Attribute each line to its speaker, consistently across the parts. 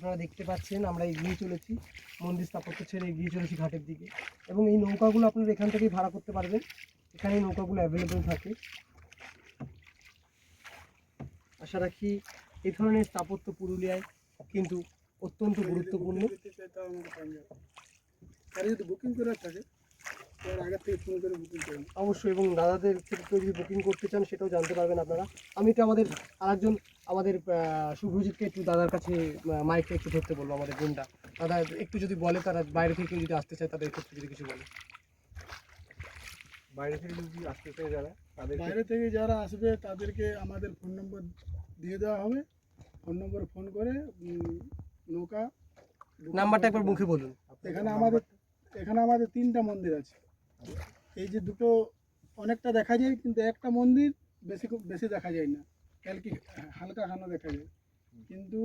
Speaker 1: আপনারা দেখতে পাচ্ছেন আমরা এগিয়ে চলেছি, মন্দির স্থাপত্য ছেড়ে এগিয়ে চলেছি ঘাটের দিকে। এবং এই নৌকাগুলো আপনারা এখান থেকেই ভাড়া করতে পারবেন, এখানে এই নৌকাগুলো অ্যাভেলেবেল থাকে। আশা রাখি এই ধরনের স্থাপত্য পুরুলিয়ায় কিন্তু অত্যন্ত গুরুত্বপূর্ণ।
Speaker 2: বুকিং করে থাকে তার আগে থেকে ফোন করে বুকিং করুন
Speaker 1: অবশ্যই, এবং দাদাদের ক্ষেত্রে যদি বুকিং করতে চান সেটাও জানতে পারবেন আপনারা। আমি তো আমাদের আরেকজন আমাদের শুভজিৎকে একটু দাদার কাছে মাইকটা একটু ধরতে বলবো, আমাদের বোনটা। দাদা একটু যদি বলে তারা বাইরে থেকে যদি আসতে চায় তাদের ক্ষেত্রে যদি কিছু বলে।
Speaker 2: বাইরে থেকে যদি আসতে চায় যারা, বাইরে থেকে যারা আসবে তাদেরকে আমাদের ফোন নম্বর দিয়ে দেওয়া হবে। ফোন নম্বরে ফোন করে নৌকা
Speaker 1: নাম্বারটা একবার মুখে বলুন।
Speaker 2: এখানে আমাদের 3টা মন্দির আছে। এই যে দুটো অনেকটা দেখা যায়, কিন্তু একটা মন্দির বেশি দেখা যায় না, কি হালকা খানা দেখা যায়। কিন্তু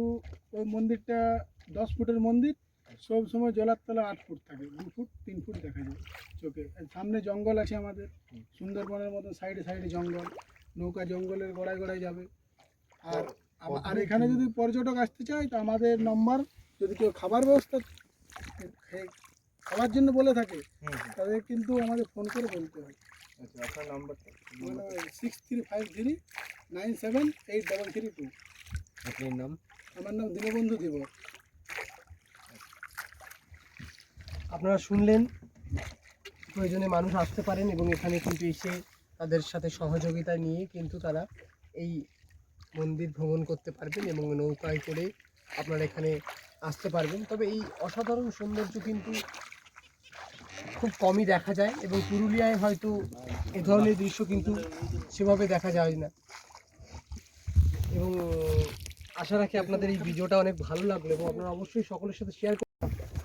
Speaker 2: ওই মন্দিরটা 10 ফুটের মন্দির, সব সময় জলার তলা 8 ফুট থাকে, 2 ফুট 3 ফুট দেখা যায় চোখে। সামনে জঙ্গল আছে আমাদের, সুন্দরবনের মতো সাইডে সাইডে জঙ্গল, নৌকা জঙ্গলের গোড়ায় গোড়ায় যাবে। আর এখানে যদি পর্যটক আসতে চায় তো আমাদের নম্বর, যদি কেউ খাবার ব্যবস্থা খাওয়ার জন্য বলে থাকে তাদের কিন্তু আমাদের ফোন করে বলতে হয়। আচ্ছা, আপনার নাম্বারটা 6353978332।
Speaker 1: আপনার নাম?
Speaker 2: আমার নাম দীনবন্ধু ধীবর।
Speaker 1: আপনারা শুনলেন, প্রয়োজনে মানুষ আসতে পারেন এবং এখানে কিন্তু এসে তাদের সাথে সহযোগিতা নিয়ে কিন্তু তারা এই মন্দির ভ্রমণ করতে পারবেন এবং নৌকায় করে আপনারা এখানে আসতে পারবেন। তবে এই অসাধারণ সৌন্দর্য কিন্তু খুব কমই দেখা যায় এবং পুরুলিয়ায় হয়তো এ ধরনের দৃশ্য কিন্তু সেভাবে দেখা যায় না। এবং আশা রাখি আপনাদের এই ভিডিওটা অনেক ভালো লাগলো এবং আপনারা অবশ্যই সকলের সাথে শেয়ার করুন।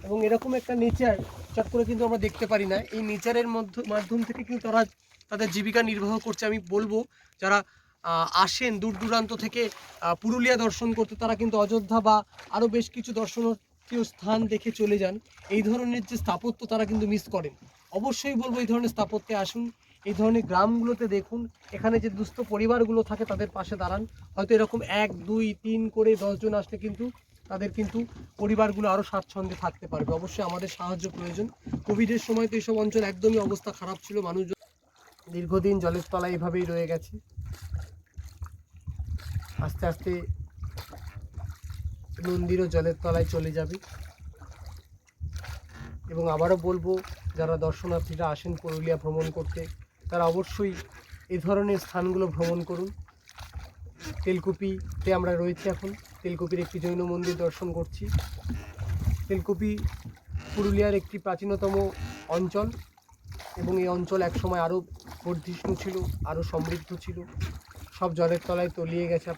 Speaker 1: এবং এরকম একটা নেচার চট করে কিন্তু আমরা দেখতে পারি না, এই নেচারের মাধ্যম থেকে কিন্তু তারা তাদের জীবিকা নির্বাহ করছে। আমি বলবো যারা আসেন দূর দূরান্ত থেকে পুরুলিয়া দর্শন করতে, তারা কিন্তু অযোধ্যা বা আরও বেশ কিছু দর্শনীয় স্থান দেখে চলে যান। এই ধরনের যে স্থাপত্য তারা কিন্তু মিস করেন। অবশ্যই বলবো এই ধরনের স্থাপত্যে আসুন, এই ধরনের গ্রামগুলোতে দেখুন, এখানে যে দুস্থ পরিবারগুলো থাকে তাদের পাশে দাঁড়ান। হয়তো এরকম 1 2 3 করে 10 জন আসলে কিন্তু তাদের কিন্তু পরিবারগুলো আরও স্বাচ্ছন্দ্যে থাকতে পারবে। অবশ্যই আমাদের সাহায্য প্রয়োজন। কোভিডের সময় তো এইসব অঞ্চল একদমই অবস্থা খারাপ ছিল, মানুষজন দীর্ঘদিন জলের তলায় এইভাবেই রয়ে গেছে। আস্তে আস্তে মন্দিরও জলের তলায় চলে যাবে। এবং আবারও বলবো, যারা দর্শনার্থীরা আসেন পুরুলিয়া ভ্রমণ করতে, তারা অবশ্যই এই ধরনের স্থানগুলো ভ্রমণ করুন। তেলকুপিতে আমরা রয়েছি এখন, তেলকুপির একটি জৈন মন্দির দর্শন করছি। তেলকুপি পুরুলিয়ার একটি প্রাচীনতম অঞ্চল এবং এই অঞ্চল একসময় আরও বর্ধিষ্ণু ছিল, আরও সমৃদ্ধ ছিল। সব জলের তলায় তলিয়ে গেছে।